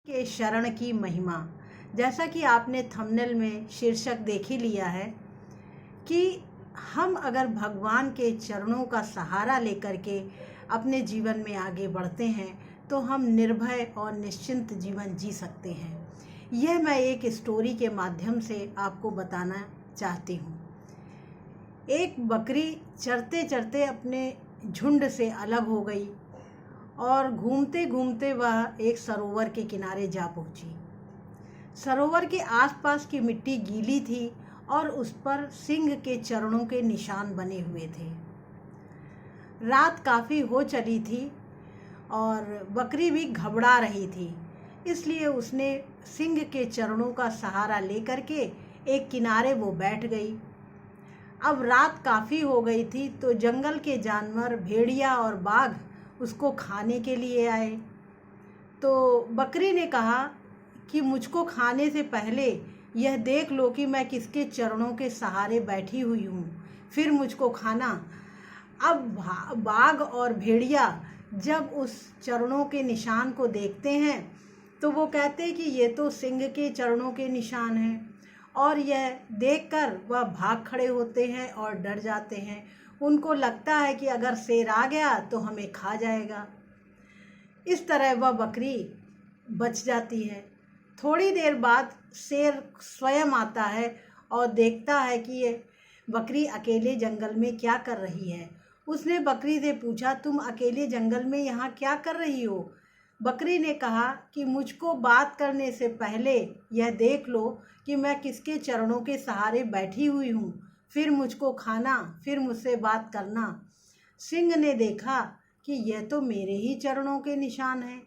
के शरण की महिमा। जैसा कि आपने थंबनेल में शीर्षक देख ही लिया है कि हम अगर भगवान के चरणों का सहारा लेकर के अपने जीवन में आगे बढ़ते हैं तो हम निर्भय और निश्चिंत जीवन जी सकते हैं। यह मैं एक स्टोरी के माध्यम से आपको बताना चाहती हूँ। एक बकरी चरते चरते अपने झुंड से अलग हो गई और घूमते घूमते वह एक सरोवर के किनारे जा पहुंची। सरोवर के आसपास की मिट्टी गीली थी और उस पर सिंह के चरणों के निशान बने हुए थे। रात काफ़ी हो चली थी और बकरी भी घबरा रही थी, इसलिए उसने सिंह के चरणों का सहारा लेकर के एक किनारे वो बैठ गई। अब रात काफ़ी हो गई थी तो जंगल के जानवर भेड़िया और बाघ उसको खाने के लिए आए। तो बकरी ने कहा कि मुझको खाने से पहले यह देख लो कि मैं किसके चरणों के सहारे बैठी हुई हूँ, फिर मुझको खाना। अब बाघ और भेड़िया जब उस चरणों के निशान को देखते हैं तो वो कहते हैं कि ये तो सिंह के चरणों के निशान हैं, और यह देखकर वह भाग खड़े होते हैं और डर जाते हैं। उनको लगता है कि अगर शेर आ गया तो हमें खा जाएगा। इस तरह वह बकरी बच जाती है। थोड़ी देर बाद शेर स्वयं आता है और देखता है कि ये बकरी अकेले जंगल में क्या कर रही है। उसने बकरी से पूछा, तुम अकेले जंगल में यहाँ क्या कर रही हो? बकरी ने कहा कि मुझको बात करने से पहले यह देख लो कि मैं किसके चरणों के सहारे बैठी हुई हूँ, फिर मुझको खाना, फिर मुझसे बात करना। सिंह ने देखा कि यह तो मेरे ही चरणों के निशान हैं,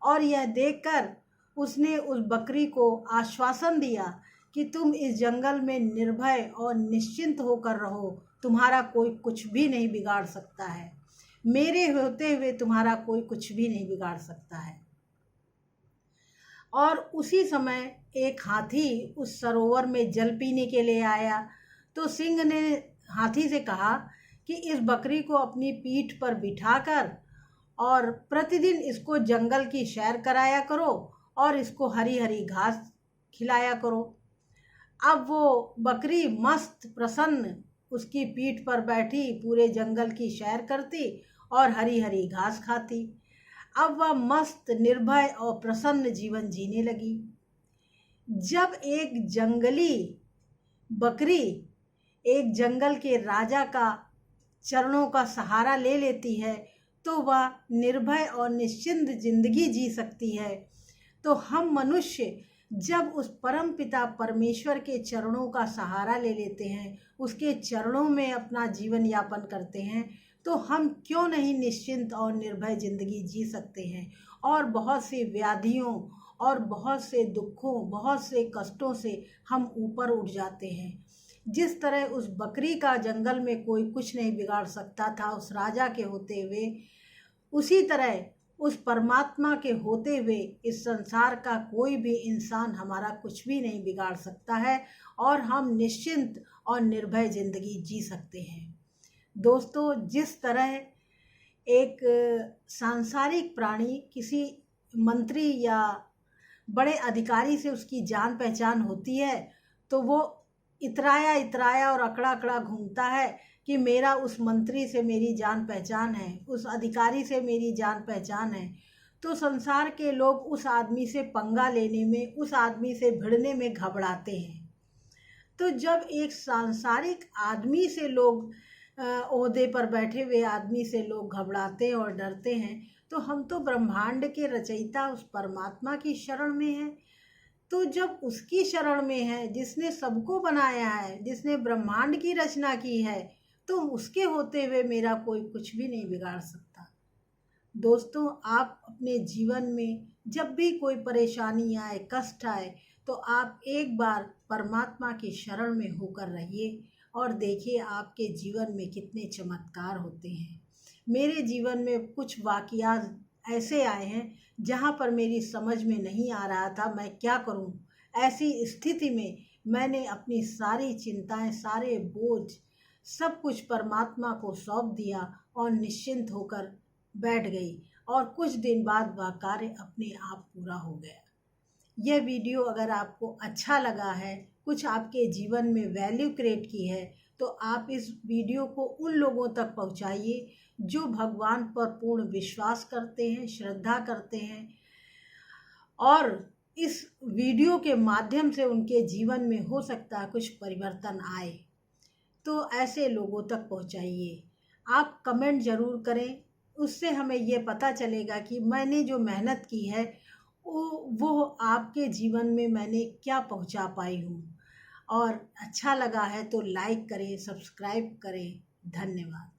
और यह देखकर उसने उस बकरी को आश्वासन दिया कि तुम इस जंगल में निर्भय और निश्चिंत होकर रहो, तुम्हारा कोई कुछ भी नहीं बिगाड़ सकता है। मेरे होते हुए तुम्हारा कोई कुछ भी नहीं बिगाड़ सकता है। और उसी समय एक हाथी उस सरोवर में जल पीने के लिए आया। तो सिंह ने हाथी से कहा कि इस बकरी को अपनी पीठ पर बिठाकर और प्रतिदिन इसको जंगल की सैर कराया करो और इसको हरी हरी घास खिलाया करो। अब वो बकरी मस्त प्रसन्न उसकी पीठ पर बैठी पूरे जंगल की सैर करती और हरी हरी घास खाती। अब वह मस्त, निर्भय और प्रसन्न जीवन जीने लगी। जब एक जंगली बकरी एक जंगल के राजा का चरणों का सहारा ले लेती है तो वह निर्भय और निश्चिंत जिंदगी जी सकती है। तो हम मनुष्य जब उस परम पिता परमेश्वर के चरणों का सहारा ले लेते हैं, उसके चरणों में अपना जीवन यापन करते हैं, तो हम क्यों नहीं निश्चिंत और निर्भय जिंदगी जी सकते हैं और बहुत सी व्याधियों और बहुत से दुखों, बहुत से कष्टों से हम ऊपर उठ जाते हैं। जिस तरह उस बकरी का जंगल में कोई कुछ नहीं बिगाड़ सकता था उस राजा के होते हुए, उसी तरह उस परमात्मा के होते हुए इस संसार का कोई भी इंसान हमारा कुछ भी नहीं बिगाड़ सकता है और हम निश्चिंत और निर्भय जिंदगी जी सकते हैं। दोस्तों, जिस तरह एक सांसारिक प्राणी किसी मंत्री या बड़े अधिकारी से उसकी जान पहचान होती है तो वो इतराया इतराया और अकड़ा अकड़ा घूमता है कि मेरा उस मंत्री से मेरी जान पहचान है, उस अधिकारी से मेरी जान पहचान है। तो संसार के लोग उस आदमी से पंगा लेने में, उस आदमी से भिड़ने में घबराते हैं। तो जब एक सांसारिक आदमी से लोग, ओहदे पर बैठे हुए आदमी से लोग घबराते हैं और डरते हैं, तो हम तो ब्रह्मांड के रचयिता उस परमात्मा की शरण में हैं। तो जब उसकी शरण में है, जिसने सबको बनाया है, जिसने ब्रह्मांड की रचना की है, तो उसके होते हुए मेरा कोई कुछ भी नहीं बिगाड़ सकता। दोस्तों, आप अपने जीवन में जब भी कोई परेशानी आए, कष्ट आए, तो आप एक बार परमात्मा की शरण में होकर रहिए और देखिए आपके जीवन में कितने चमत्कार होते हैं। मेरे जीवन में कुछ वाक़यात ऐसे आए हैं जहाँ पर मेरी समझ में नहीं आ रहा था मैं क्या करूँ। ऐसी स्थिति में मैंने अपनी सारी चिंताएं, सारे बोझ, सब कुछ परमात्मा को सौंप दिया और निश्चिंत होकर बैठ गई, और कुछ दिन बाद वह कार्य अपने आप पूरा हो गया। यह वीडियो अगर आपको अच्छा लगा है, कुछ आपके जीवन में वैल्यू क्रिएट की है, तो आप इस वीडियो को उन लोगों तक पहुंचाइए जो भगवान पर पूर्ण विश्वास करते हैं, श्रद्धा करते हैं और इस वीडियो के माध्यम से उनके जीवन में हो सकता है कुछ परिवर्तन आए। तो ऐसे लोगों तक पहुंचाइए। आप कमेंट ज़रूर करें, उससे हमें ये पता चलेगा कि मैंने जो मेहनत की है वो आपके जीवन में मैंने क्या पहुंचा पाई हूँ। और अच्छा लगा है तो लाइक करें, सब्सक्राइब करें। धन्यवाद।